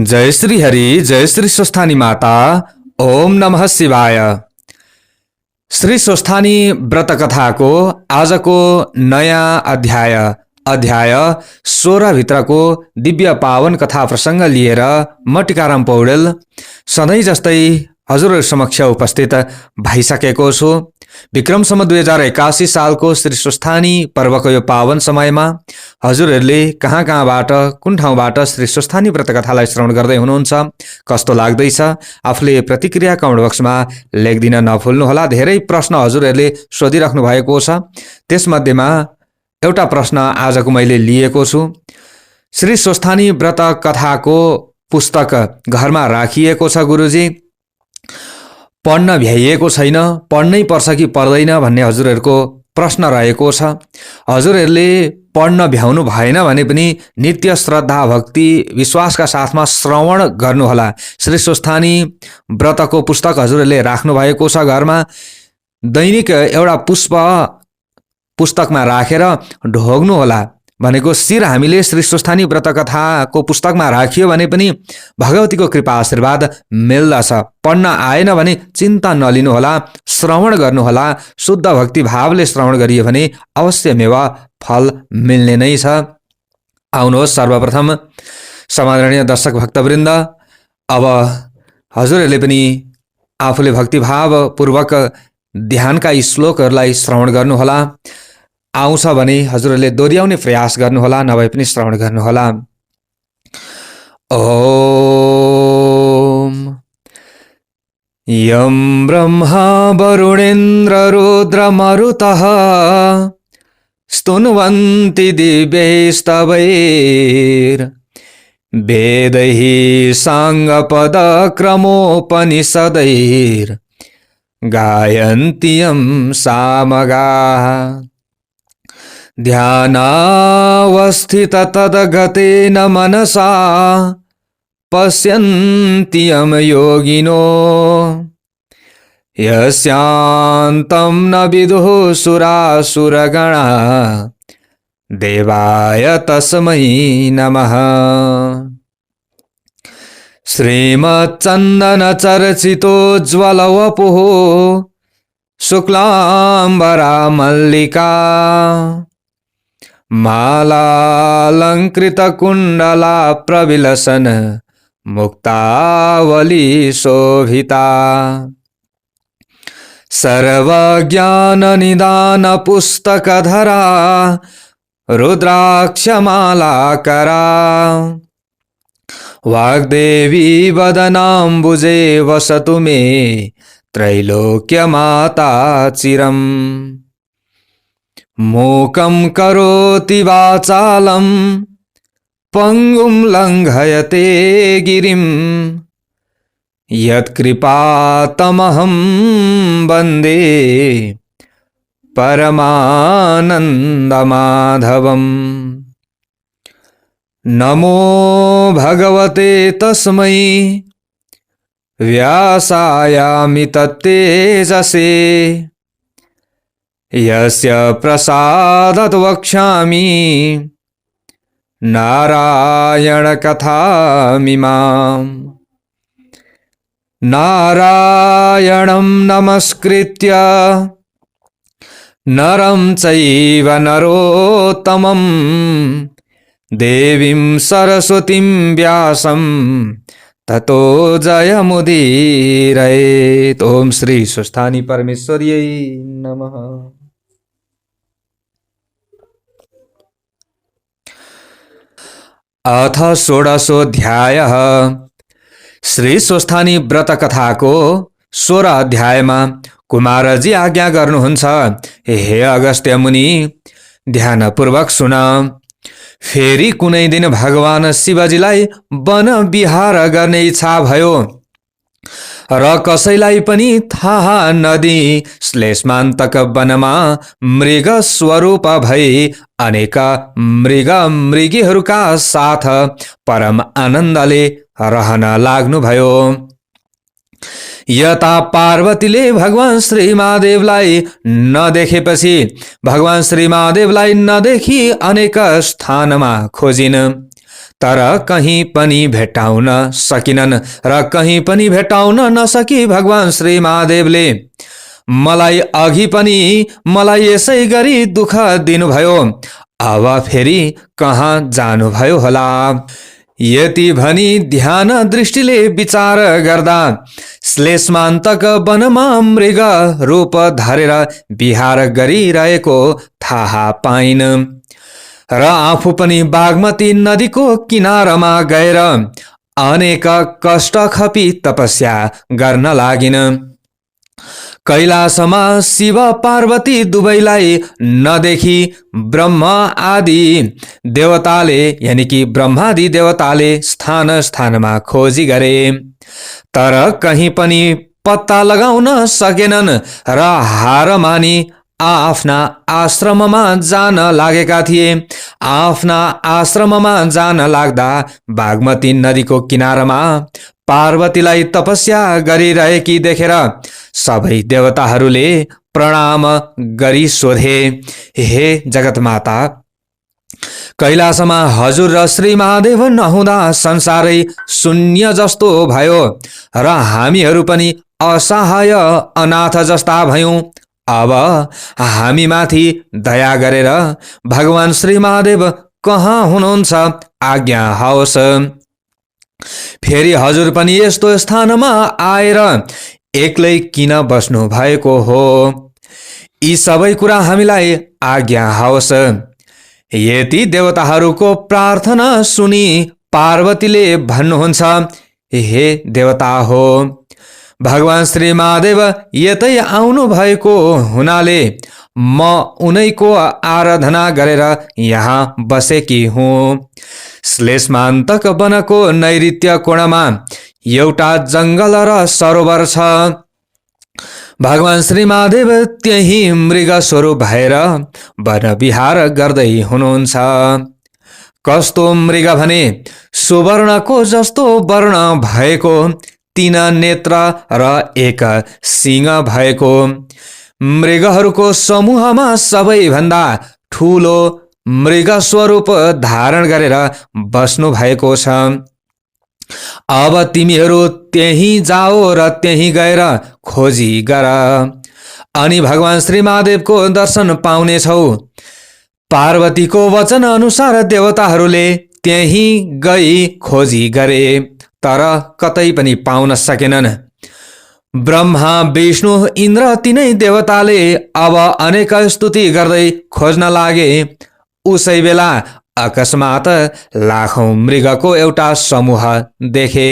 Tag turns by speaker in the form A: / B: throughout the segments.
A: जय श्री हरि, जय श्री स्वस्थानी माता। ओम नमः शिवाय। श्री स्वस्थानी व्रत कथाको आजको नयाँ अध्याय 16 भित्रको दिव्य पावन कथा प्रसङ्ग लिएर म टिकाराम पौडेल सधैँ जस्तै हजुरहरू समक्ष उपस्थित भइसकेको छु। विक्रम सम्वत 2081 सालको श्री स्वस्थानी पर्वको यो पावन समयमा हजुरहरूले कहाँबाट कुन ठाउँबाट श्री स्वस्थानी व्रत कथालाई श्रवण गर्दै हुनुहुन्छ, कस्तो लाग्दैछ, आफूले प्रतिक्रिया कमेन्ट बक्समा लेखिदिन नभुल्नुहोला। धेरै प्रश्न हजुरहरूले सोधिराख्नु भएको छ, त्यसमध्येमा एउटा प्रश्न आजको मैले लिएको छु। श्री स्वस्थानी व्रत कथाको पुस्तक घरमा राखिएको छ गुरुजी, पढ्न भ्याइएको छैन, पढ्नै पर्छ कि पर्दैन भन्ने हजुरहरूको प्रश्न रहेको छ। हजुरहरूले पढ्न भ्याउनु भएन भने पनि नित्य श्रद्धा भक्ति विश्वासका साथमा श्रवण गर्नुहोला। श्री स्वस्थानी व्रतको पुस्तक हजुरहरूले राख्नु भएको छ घरमा, दैनिक एउटा पुष्प पुस्तकमा राखेर ढोग्नुहोला। भनेको शिर हामीले श्री स्वस्थानी व्रत कथाको पुस्तकमा राखियो भने पनि भगवतीको कृपा आशीर्वाद मिल्दछ। पढ्न आएन भने चिन्ता नलिनुहोला, श्रवण गर्नुहोला। शुद्ध भक्ति भावले श्रवण गरियो भने अवश्यमेव फल मिल्ने नै छ। आउनुहोस्, सर्वप्रथम समादरणीय दर्शक भक्तवृन्द, अब हजुरहरूले पनि आफूले भक्तिभावपूर्वक ध्यानका श्लोकहरूलाई श्रवण गर्नुहोला। आउँछ भने हजुरहरूले दोहोऱ्याउने प्रयास गर्नुहोला, नभए पनि श्रवण गर्नुहोला। ओम यं ब्रह्मा वरुणेन्द्र रुद्रमरुतः स्तुन्वन्ति दिव्यैस्तवैर् वेदैः साङ्गपदक्रमोपनिषदैर् गायन्ति यं सामगाः ध्यानावस्थित तद्गतेन मनसा पश्यन्ति यं योगिनो यस्यान्तं न विदुः सुरासुरगणा देवाय तस्मै नमः। श्रीमच्चन्दनचर्चितोज्ज्वलवपुः शुक्लाम्बरा मल्लिका मालालङ्कृतकुण्डला प्रविलसन मुक्तावली शोभिता सर्वज्ञाननिदानपुस्तकधरा रुद्राक्षमालाकरा वाग्देवी वदनाम्बुजे वसतु मे त्रैलोक्यमाता चिरम्। मूकं करोति वाचालं पङ्गुं लङ्घयते गिरिं यत्कृपातमहं वन्दे परमानन्दमाधवम्। नमो भगवते तस्मै व्यासायामिततेजसे यस्य प्रसादात् वक्ष्यामि नारायणकथामिमाम्। नारायणं नमस्कृत्य नरं चैव नरोत्तमं देवीं सरस्वतीं व्यासं ततो जयमुदीरयेत्। ओम श्री स्वस्थानी परमेश्वर्यै नमः। अथ षोडशोऽध्यायः। श्री स्वस्थानी व्रत कथाको 16 अध्यायमा कुमारजी आज्ञा गर्नुहुन्छ, हे अगस्त्य मुनि, ध्यानपूर्वक सुन। फेरि कुनै दिन भगवान शिवजीलाई वन विहार गर्ने इच्छा भयो र कसैलाई पनि थाहा नदिई श्लेषमान्तक वनमा मृग स्वरूप भई अनेक मृग मृगीहरूका साथ परम आनन्दले रहन लाग्नुभयो। यता पार्वतीले भगवान श्री महादेवलाई नदेखेपछि भगवान श्री महादेवलाई नदेखी अनेक स्थानमा खोजिन, तर कहीँ पनि भेट्टाउन सकिनन् र कहीँ पनि भेट्टाउन नसकी भगवान श्री महादेवले मलाई अघि पनि मलाई यसै गरी दुःख दिनुभयो, अब फेरि कहाँ जानुभयो होला। यति भनी ध्यान दृष्टिले विचार गर्दा श्लेषमान्तक वनमा मृग रूप धरेर विहार गरिरहेको थाहा पाइन् र आफू पनि बागमती नदीको किनारमा गएर अनेक कष्ट खपी तपस्या गर्न लागिन। कैलाशमा शिव पार्वती दुवैलाई नदेखी ब्रह्म आदि देवताले यानि कि ब्रह्मादि देवताले स्थान स्थानमा खोजी गरे, तर कहीँ पनि पत्ता लगाउन सकेनन् र हार मानी आफ्ना आश्रममा जान लागेका थिए। आफ्ना आश्रममा जान लाग्दा बागमती नदीको किनारमा पार्वतीलाई तपस्या गरिरहेकी देखेर सबै देवताहरूले प्रणाम गरी सोधे, हे जगतमाता, कैलाशमा हजुर र श्री महादेव नहुँदा संसारै शून्य जस्तो भयो र हामीहरू पनि असहाय अनाथ जस्ता भयौं। अब हामीमाथि दया गरेर भगवान श्री महादेव कहाँ हुनुहुन्छ आज्ञा होस्। फेरि हजुर पनि यस्तो स्थानमा आएर एक्लै किन बस्नु भएको हो, यी सबै कुरा हामीलाई आज्ञा होस्। यति देवताहरूको प्रार्थना सुनि पार्वतीले भन्नुहुन्छ, हे देवता हो, भगवान श्री महादेव यतै आउनु भएको हुनाले म उनैको आराधना गरेर यहाँ बसेकी हुँ। श्लेषमान्तक वनको नैऋत्य कोणमा एउटा जङ्गल र सरोवर छ। भगवान श्री महादेव त्यही मृग स्वरूप भएर वन विहार गर्दै हुनुहुन्छ। कस्तो मृग भने सुवर्णको जस्तो वर्ण भएको, 3 नेत्र र 1 सिंह भएको, मृगहरूको समूहमा सबैभन्दा ठूलो मृग स्वरूप धारण गरेर बस्नु भएको छ। अब तिमीहरू त्यही जाओ र त्यही गएर खोजी गर, अनि भगवान श्री महादेवको दर्शन पाउनेछौ। पार्वतीको वचन अनुसार देवताहरूले त्यही गई खोजी गरे, तर कतै पनि पाउन सकेनन्। ब्रह्मा विष्णु इन्द्र तीनै देवताले अब अनेक स्तुति गर्दै खोज्न लागे। उसै बेला अकस्मात लाखौं मृगको एउटा समूह देखे।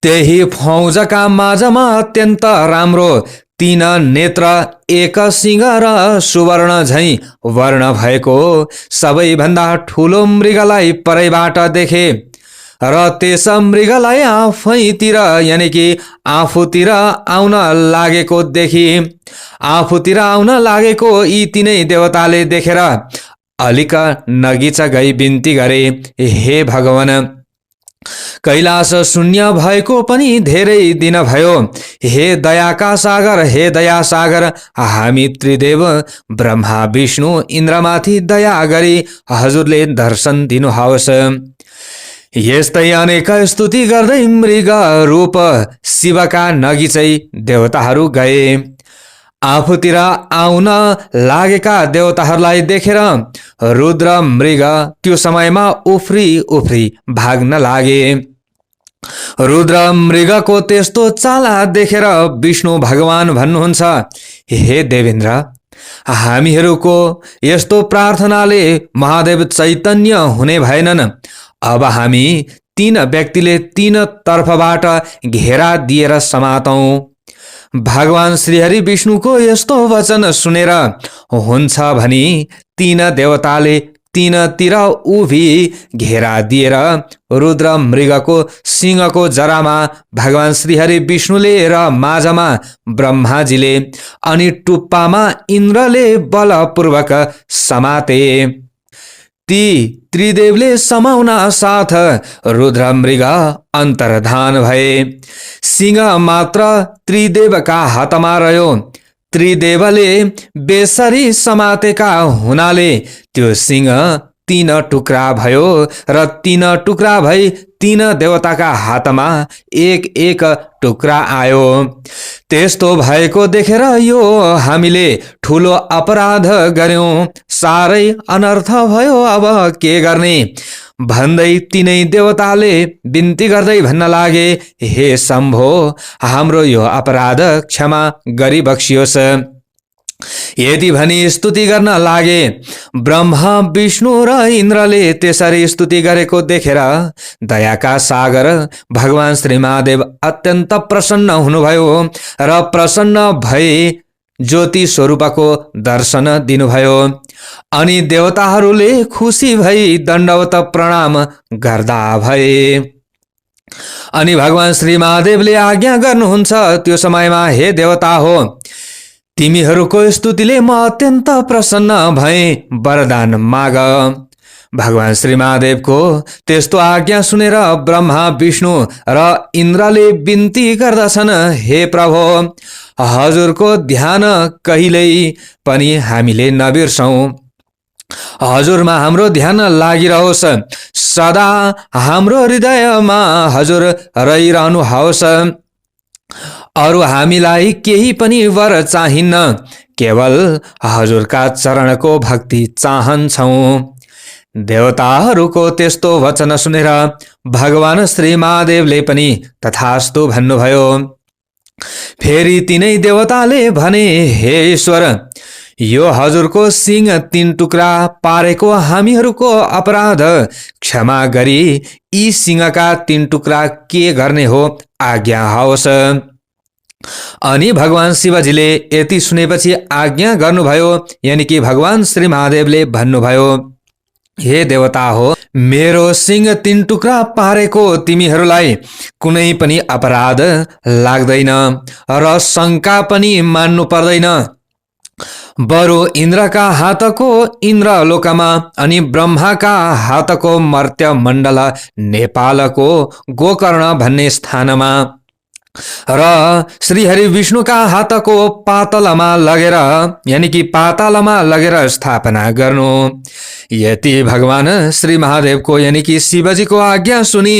A: त्यही फौजका माझमा अत्यन्त राम्रो 3 नेत्र 1 सिंह र सुवर्ण झैं वर्ण भएको सबैभन्दा ठूलो मृगलाई परैबाट देखे र त्यस मृगलाई आफैतिर यानि कि आफूतिर आउन लागेको देखि आफूतिर आउन लागेको यी तीनै देवताले देखेर अलिक नगिच गई बिन्ती गरे, हे भगवान, कैलाश शून्य भएको पनि धेरै दिन भयो। हे दयाका सागर, हे दया सागर, हामी त्रिदेव ब्रह्मा विष्णु इन्द्रमाथि दया गरी हजुरले दर्शन दिनुहोस्। यस्तै अनेक स्तुति गर्दै मृग रूप शिवका नगिचै देवताहरू गए। आफूतिर आउन लागेका देवताहरूलाई देखेर रुद्र मृग त्यो समयमा उफ्री उफ्री भाग्न लागे। रुद्र मृगको त्यस्तो चाला देखेर विष्णु भगवान भन्नुहुन्छ, हे देवेन्द्र, हामीहरूको यस्तो प्रार्थनाले महादेव चैतन्य हुने भएनन्। अब हामी 3 व्यक्तिले 3 तर्फबाट घेरा दिएर समातौं। भगवान श्रीहरि विष्णुको यस्तो वचन सुनेर हुन्छ भनी 3 देवताले 3 तिर उभि घेरा दिएर रुद्र मृगको सिंहको जरामा भगवान श्रीहरि विष्णुले र माझमा ब्रह्माजीले अनि टुप्पामा इन्द्रले बलपूर्वक समाते। ती त्रिदेवले समाउन साथ रुद्र मृग अन्तर्धान भए। सिंह मात्र त्रिदेवका हातमा रह्यो। त्रिदेवले बेसरी समातेका हुनाले त्यो सिंह 3 टुक्रा भयो र 3 टुक्रा भई 3 देवताका हातमा एक टुक्रा आयो। त्यस्तो भएको देखेर यो हामीले ठुलो अपराध गर्यौं, साह्रै अनर्थ भयो, अब के गर्ने भन्दै तिनै देवताले बिन्ती गर्दै भन्न लागे, हे शम्भो, हाम्रो यो अपराध क्षमा गरी बक्सियोस्। यदि भनी स्तुति गर्न लागे। ब्रह्मा विष्णु र इन्द्रले त्यसरी स्तुति गरेको देखेर दयाका सागर भगवान श्री महादेव अत्यन्त प्रसन्न हुनुभयो र प्रसन्न भई ज्योति स्वरूपको दर्शन दिनुभयो। अनि देवताहरूले खुसी भई दण्डवत प्रणाम गर्दा भए। अनि भगवान श्री महादेवले आज्ञा गर्नुहुन्छ, त्यो समयमा, हे देवता हो, तिमीहरूको स्तुतिले म अत्यन्त प्रसन्न भए, वरदान माग। भगवान श्री महादेवको त्यस्तो आज्ञा सुनेर ब्रह्मा विष्णु र इन्द्रले बिन्ती गर्दछन्, हे प्रभु, हजुरको ध्यान कहिल्यै पनि हामीले नबिर्सौं। हजुरमा हाम्रो ध्यान लागिरहोस्, सदा हाम्रो हृदयमा हजुर रहिरहनुहोस्। अरू हामीलाई केही पनि वर चाहिन्न, केवल हजुरका चरणको भक्ति चाहन्छौं। देवताहरूको त्यस्तो वचन सुनेर भगवान श्री महादेवले पनि तथास्तु भन्नुभयो। फेरि तिनै देवताले भने, हे ईश्वर, यो हजुरको सिंह 3 टुक्रा पारेको हामीहरूको अपराध क्षमा गरी यी सिंहका 3 टुक्रा के गर्ने हो आज्ञा होस्। अनि भगवान शिवजीले यति सुनेपछि आज्ञा गर्नुभयो, यानी कि भगवान श्री महादेवले भन्नुभयो, हे देवता हो, मेरो सिंह 3 टुक्रा पारेको तिमीहरूलाई कुनै पनि अपराध लाग्दैन र शङ्का पनि मान्नु पर्दैन। बरु इन्द्रका हातको इन्द्रलोकमा अनि ब्रह्माका हातको मर्त्य मण्डल नेपालको गोकर्ण भन्ने स्थानमा र श्रीहरि विष्णुका हातको पातलमा लगेर, यानी कि पातालमा लगेर स्थापना गर्नु। यति भगवान श्री महादेवको यानी कि शिवजीको आज्ञा सुनि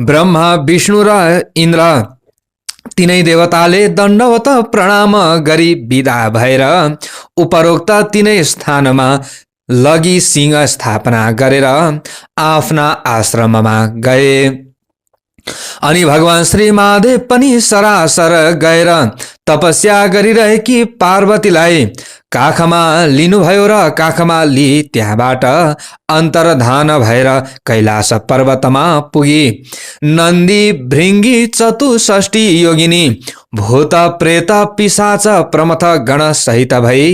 A: ब्रह्मा विष्णु र इन्द्र तिनै देवताले दण्डवत प्रणाम गरी विदा भएर उपरोक्त तिनै स्थानमा लगी सिंह स्थापना गरेर आफ्ना आश्रममा गए। अनि भगवान श्री महादेव पनि सरासर गएर तपस्या गरिरहेकी पार्वतीलाई काखमा लिनुभयो र काखमा लिई त्यहाँबाट अन्तर्धान भएर कैलाश पर्वतमा पुगी नन्दी भृङ्गी चतुष्षष्ठी योगिनी भूत प्रेत पिशाच प्रमथ गण सहित भई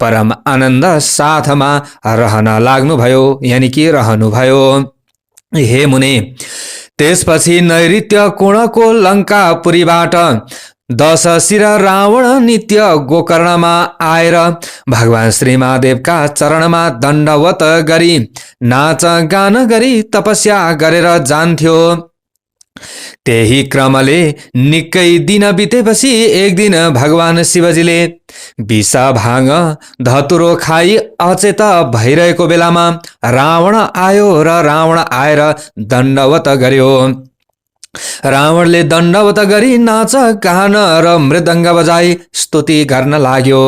A: परम आनन्द साथमा रहन लाग्नुभयो, यानी कि रहनुभयो। हे मुने, त्यसपछि नैऋत्य कोणको लङ्कापुरीबाट 10 शिर रावण नित्य गोकर्णमा आएर भगवान श्री महादेवका चरणमा दण्डवत गरी नाच गान गरी तपस्या गरेर जान्थ्यो। त्यही क्रमले निकै दिन बितेपछि एक दिन भगवान शिवजीले विष भाङ धतुरो खाई अचेत भइरहेको बेलामा रावण आयो र रावण आएर दण्डवत गर्यो। रावणले दण्डवत गरी नाच गान र मृदङ्ग बजाई स्तुति गर्न लाग्यो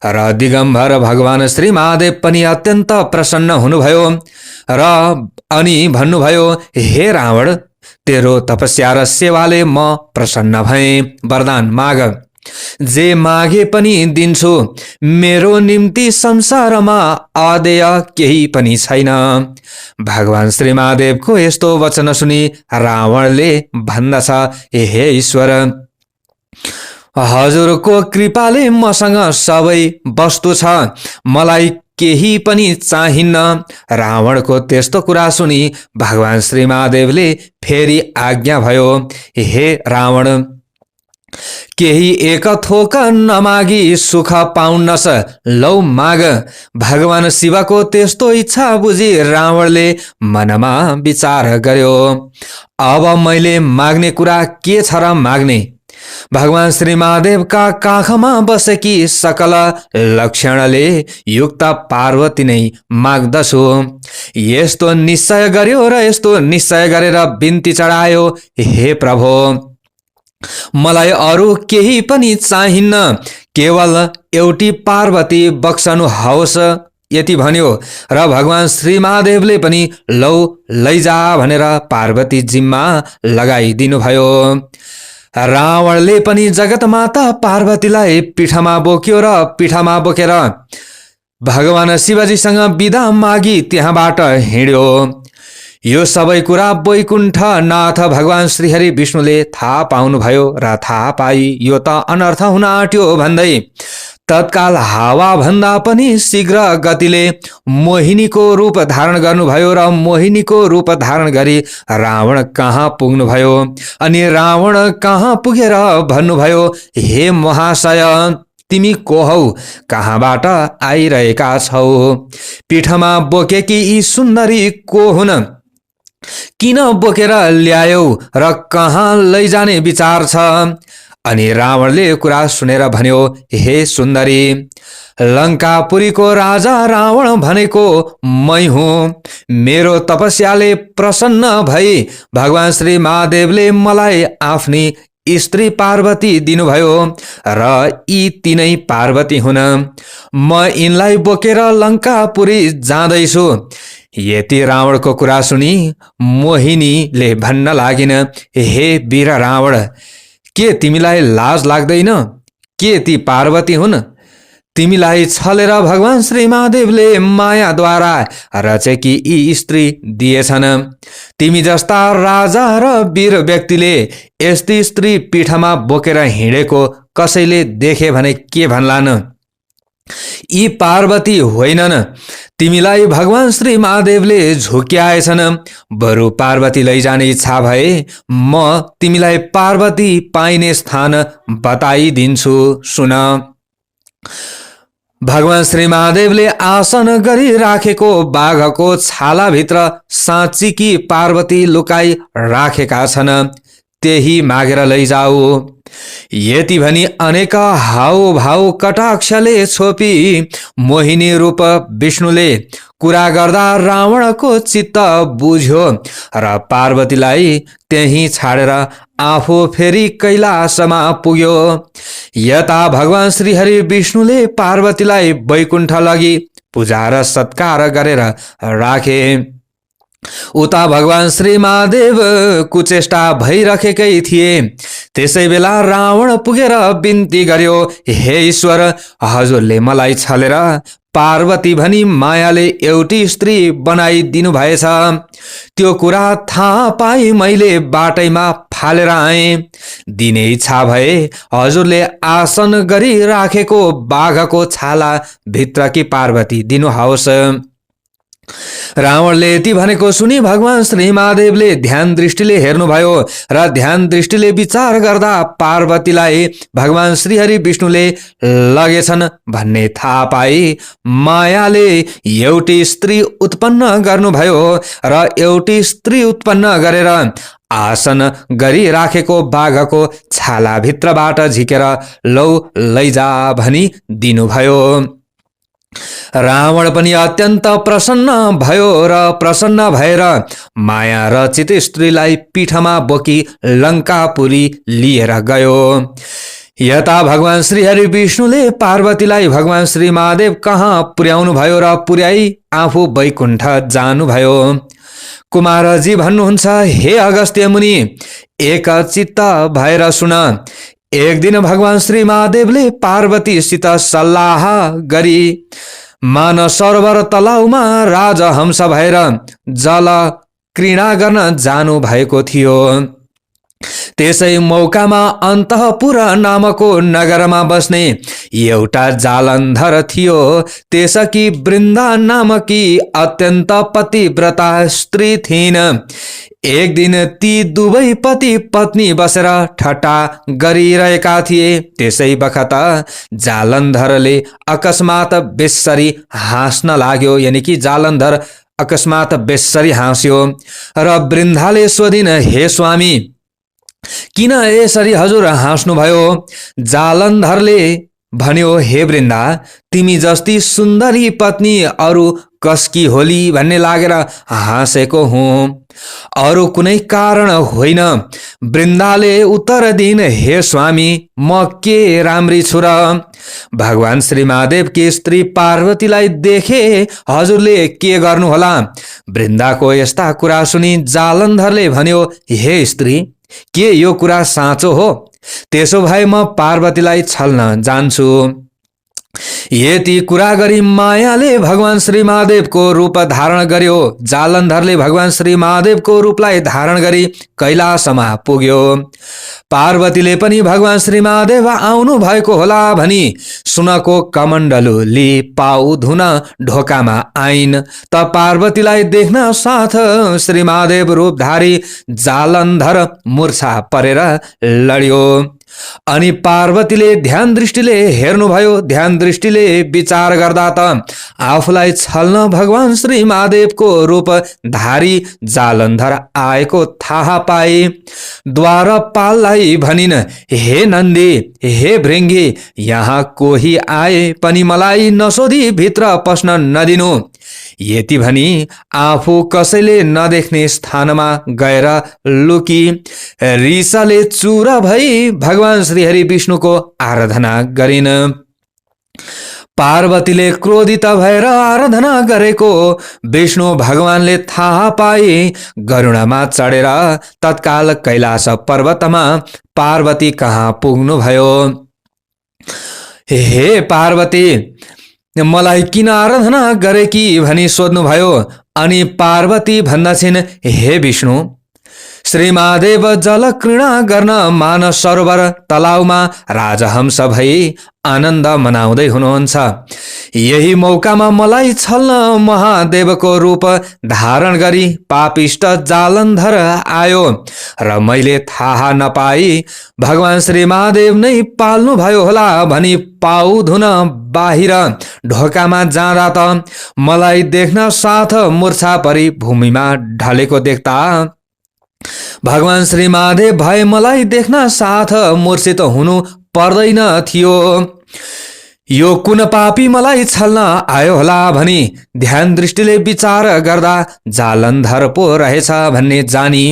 A: र दिगम्बर भगवान श्री महादेव पनि अत्यन्त प्रसन्न हुनुभयो र अनि भन्नुभयो, हे रावण, तेरो तपस्या र सेवाले म प्रसन्न भएँ, वरदान माग। जे मागे पनि दिन्छु, मेरो निम्ति संसारमा अदेय केही पनि छैन। भगवान श्री महादेवको यस्तो वचन सुनि रावणले भन्दछ, हे ईश्वर, हजुरको कृपाले मसँग सबै वस्तु छ, मलाई केही पनि चाहिन्न। रावणको त्यस्तो कुरा सुनि भगवान श्री महादेवले फेरि आज्ञा भयो, हे रावण, केही एक थोक नमागी सुख पाउनस लौ माग। भगवान शिवको त्यस्तो इच्छा बुझी रावणले मनमा विचार गर्यो, अब मैले माग्ने कुरा के छ र माग्ने। भगवान श्री महादेवका काखमा बसेकी सकल लक्षणले युक्त पार्वती नै माग्दछु। यस्तो निश्चय गर्यो र यस्तो निश्चय गरेर बिन्ती चढायो, हे प्रभु मलाई अरू केही पनि चाहिन्न, केवल एउटी पार्वती बक्सनुहोस्। यति भन्यो र भगवान श्री महादेवले पनि लौ लैजा भनेर पार्वती जिम्मा लगाइदिनु भयो। रावणले पनि जगतमाता पार्वतीलाई पीठमा बोक्यो र पीठमा बोकेर भगवान शिवजीसँग बिदा मागी त्यहाँबाट हिँड्यो। यो सबै कुरा वैकुण्ठनाथ भगवान श्रीहरि विष्णुले थाहा पाउनुभयो र थाहा पाई यो त अनर्थ हुन आँट्यो भन्दै तत्काल हावा भन्दा पनि शीघ्र गतिले मोहिनीको रूप धारण गर्नुभयो र मोहिनीको रूप धारण गरी रावण कहाँ पुग्नुभयो। अनि रावण कहाँ पुगेर भन्नुभयो, हे महाशय तिमी को हौ, कहाँबाट आइरहेका छौ, पीठमा बोकेकी यी सुन्दरी को हुन्, किन बोकेर ल्यायौ र कहाँ लैजाने विचार छ। अनि रावणले कुरा सुनेर भन्यो, हे सुन्दरी लङ्कापुरीको राजा रावण भनेको मै हुँ। मेरो तपस्याले प्रसन्न भई भगवान श्री महादेवले मलाई आफ्नी स्त्री पार्वती दिनुभयो र यी तीनै पार्वती हुन्। म यिनलाई बोकेर लङ्कापुरी जाँदैछु। यति रावणको कुरा सुनि मोहिनीले भन्न लागिन, हे वीर रावण के तिमीलाई लाज लाग्दैन, के ती पार्वती हुन्। तिमीलाई छलेर भगवान श्री महादेवले मायाद्वारा रचेकी यी स्त्री दिएछन्। तिमी जस्ता राजा र वीर व्यक्तिले यस्ती स्त्री पीठमा बोकेर हिँडेको कसैले देखे भने के भन्लान्। यी पार्वती होइनन्, तिमीलाई भगवान श्री महादेवले झुक्याएछन्। बरु पार्वती लैजाने इच्छा भए म तिमीलाई पार्वती पाइने स्थान बताइदिन्छु, सुन। भगवान श्री महादेवले आसन गरी राखेको बाघको छालाभित्र साँच्चीकी पार्वती लुकाई राखेका छन्, त्यही मागेर लैजाऊ। यति भनी अनेक हाउभाउ कटाक्षले छोपी मोहिनी रूप विष्णुले कुरा गर्दा रावणको चित्त बुझ्यो र पार्वतीलाई त्यही छाडेर आफू फेरि कैलाशमा पुग्यो। यता भगवान श्रीहरि विष्णुले पार्वतीलाई वैकुण्ठ लगी पूजा र सत्कार गरेर राखे। उता भगवान श्री महादेव कुचेष्टा भइराखेकै थिए। त्यसै बेला रावण पुगेर बिन्ती गर्यो, हे ईश्वर हजुरले मलाई छलेर पार्वती भनी मायाले एउटी स्त्री बनाइदिनु भएछ। त्यो कुरा थाहा पाई मैले बाटैमा फालेर आएँ। दिने इच्छा भए हजुरले आसन गरी राखेको बाघको छाला भित्रकी पार्वती दिनुहोस्। रावणले यति भनेको सुनि भगवान श्री महादेवले ध्यान दृष्टिले हेर्नुभयो र ध्यान दृष्टिले विचार गर्दा पार्वतीलाई भगवान श्रीहरि विष्णुले लगेछन् भन्ने थाहा पाई मायाले एउटी स्त्री उत्पन्न गर्नुभयो र एउटी स्त्री उत्पन्न गरेर आसन गरी राखेको बाघको छालाभित्रबाट झिकेर लौ लैजा भनी दिनुभयो। रावण पनि अत्यन्त प्रसन्न भयो र प्रसन्न भएर माया रचित स्त्रीलाई पीठमा बोकी लङ्कापुरी लिएर गयो। यता भगवान श्रीहरि विष्णुले पार्वतीलाई भगवान श्री महादेव कहाँ पुर्याउनु भयो र पुर्याई आफू वैकुण्ठ जानुभयो। कुमारजी भन्नुहुन्छ, हे अगस्त्य मुनि एक चित्त भएर सुन। एक दिन भगवान श्री महादेवले पार्वतीसित सल्लाह गरी मान सरोवर तलाउमा राजहंस भएर जल क्रीडा गर्न जानु भएको थियो। त्यसै मौकामा अन्तःपुर नामको नगरमा बस्ने एउटा जालन्धर थियो। त्यसकी वृन्दा नामकी अत्यन्त पतिव्रता स्त्री थिइन्। एक दिन ती दुवै पति पत्नी बसेर ठट्टा गरिरहेका थिए। त्यसै बखत जालन्धरले अकस्मात बेस्सरी हाँस्न लाग्यो, यानि कि जालन्धर अकस्मात बेस्सरी हाँस्यो र वृन्दाले सोधिन्, हे स्वामी, किन यसरी हजुर हाँस्नुभयो? जालन्धरले भन्यो, हे वृन्दा, तिमी जस्ती सुन्दरी पत्नी अरू कसकी होली भन्ने लागेर हाँसेको हुँ, अरू कुनै कारण होइन। वृन्दाले उत्तर दिइन्, हे स्वामी, म के राम्री छु र? भगवान श्री महादेवकी स्त्री पार्वतीलाई देखे हजुरले के गर्नुहोला? वृन्दाको यस्ता कुरा सुनि जालन्धरले भन्यो, हे स्त्री, के यो कुरा साँचो हो? त्यसो भए म पार्वतीलाई छल्न जान्छु। यति कुरा गरी मायाले भगवान श्री महादेवको रूप धारण गर्यो। जालन्धरले भगवान श्री महादेवको रूपलाई धारण गरी कैलाशमा पुग्यो। पार्वतीले पनि भगवान श्री महादेव आउनु भएको होला भनी सुनको कमण्डलु लि पाउ धुन ढोकामा आइन्। त पार्वतीलाई देख्न साथ श्री महादेव रूपधारी जालन्धर मूर्छा परेर लड्यो। अनि पार्वतीले ध्यान दृष्टिले हेर्नुभयो। ध्यान दृष्टिले विचार गर्दा त आफूलाई छल्न भगवान श्री महादेवको रूप धारी जालन्धर आएको थाहा पाए। द्वारपाललाई भनिन्, हे नन्दी, हे भृङ्गी, यहाँ कोही आए पनि मलाई नसोधी भित्र पस्न नदिनु। यति भनी आफू कसैले नदेख्ने स्थानमा गएर लुकी रिसाले चुर भई भगवान श्री हरि विष्णुको आराधना गरिन्। पार्वतीले क्रोधित भएर आराधना गरेको विष्णु भगवानले थाहा पाए। गरुडमा चढेर तत्काल कैलाश पर्वतमा पार्वती कहाँ पुग्नुभयो। हे पार्वती, मलाई किन आराधना गरेकी भनी सोध्नुभयो। अनि पार्वती भन्दछिन्, हे विष्णु, श्री महादेव जल क्रीडा गर्न मानस सरोवर तलाउमा राजहंस भई आनन्द मनाउँदै हुनुहुन्छ। यही मौकामा मलाई छल्न महादेवको रूप धारण गरी पापिष्ट जालन्धर आयो र मैले थाहा नपाई भगवान श्री महादेव नै पाल्नु भयो होला भनी पाउ धुन बाहिर ढोकामा जाँदा त मलाई देख्न साथ मूर्छा परी भूमिमा ढलेको देख्दा भगवान श्री महादेव भए मलाई देख्न साथ मूर्छित हुनु पर्दैन थियो। यो कुन पापी मलाई छल्न आयो होला भनी ध्यान दृष्टिले विचार गर्दा जालन्धर पो रहेछ भन्ने जानी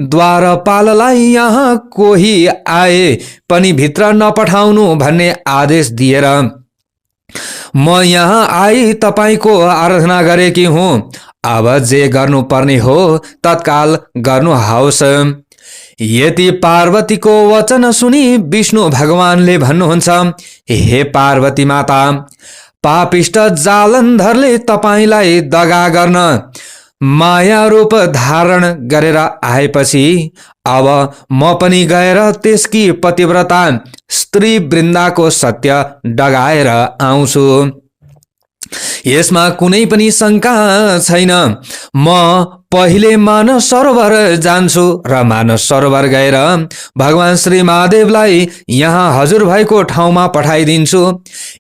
A: द्वारपाललाई यहाँ कोही आए पनि भित्र नपठाउनु भन्ने आदेश दिएर म यहाँ आई तपाईको आराधना गरेकी हुँ। अब जे गर्नुपर्ने हो तत्काल गर्नुहोस्। यति पार्वतीको वचन सुनि विष्णु भगवानले भन्नुहुन्छ, हे पार्वती माता, पापिष्ट जालन्धरले तपाईलाई दगा गर्न माया रूप धारण गरेर आएपछि अब म पनि गएर त्यसकी पतिव्रता स्त्री वृन्दाको सत्य डगाएर आउँछु। यसमा कुनै पनि शंका छैन। म पहिले मानस सरोवर जान्छु र मानस सरोवर गएर भगवान श्री महादेवलाई यहाँ हजुर भएको ठाउँमा पठाइदिन्छु।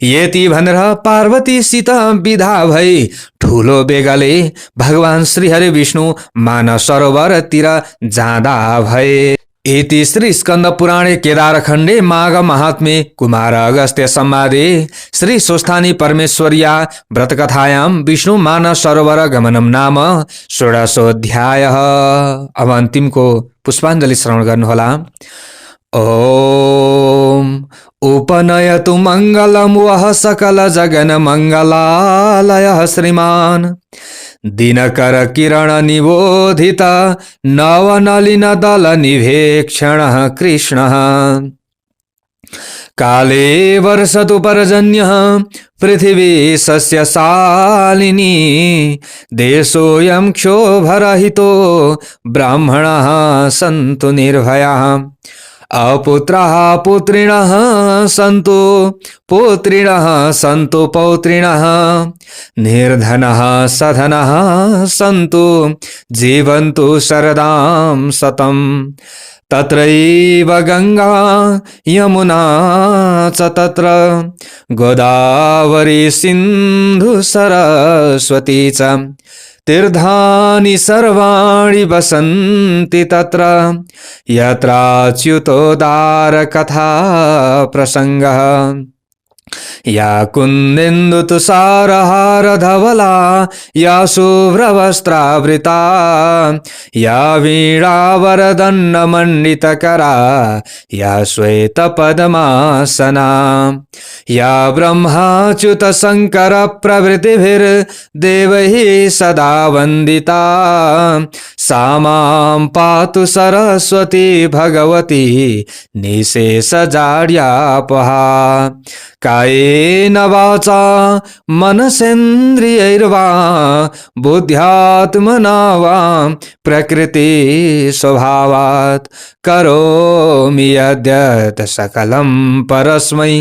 A: यति भनेर पार्वतीसित विदा भई ठुलो बेगले भगवान श्री हरि विष्णु मानस सरोवरतिर जाँदा भए। इति श्री स्कंद पुराणे केदारखण्डे माघ महात्म्ये कुमार अगस्त्य संवादे श्री स्वस्थानी परमेश्वर्या व्रतकथायां विष्णु मानस सरोवर गमनम नाम षोडशोऽध्यायः। अब अन्तिमको पुष्पाञ्जलि श्रवण गर्नुहोला। ओम उपनयतु मंगलम वह सकल जगन मंगलालयः श्रीमान दिनकर किरण निबोधित नवनलिन दल निभेक्षण कृष्ण काले वर्षतु पर्जन्यः पृथिवी सस्यशालिनी देशोऽयं क्षोभरहितो ब्राह्मणाः सन्तु निर्भयाः। अपुत्राः पुत्रिणः सन्तु पुत्रिणः सन्तु पौत्रिणः निर्धनः सधनः सन्तु जीवन्तु शरदां शतम् तत्रैव गंगा यमुना च तत्र गोदावरी सिन्धु सरस्वती च तीर्थानि सर्वाणि वसन्ति तत्र यत्राच्युतोदारकथा प्रसङ्गः या कुन्देन्दुतुषारहारधवला या शुभ्रवस्त्रावृता या वीणावरदण्डमण्डितकरा या श्वेतपद्मासना या ब्रह्माच्युतशङ्करप्रभृतिभिर्देवैः सदा वन्दिता सा मां पातु सरस्वती भगवती निशेषजाड्यापहा कायेन वाचा मनसेन्द्रियैर्वा बुद्ध्यात्मना वा प्रकृति स्वभावात् करोमि यद्यत् सकलं परस्मै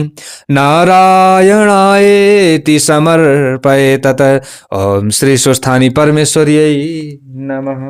A: नारायणायेति समर्पये तत्। ओम श्री स्वस्थानी परमेश्वर्यै नमः।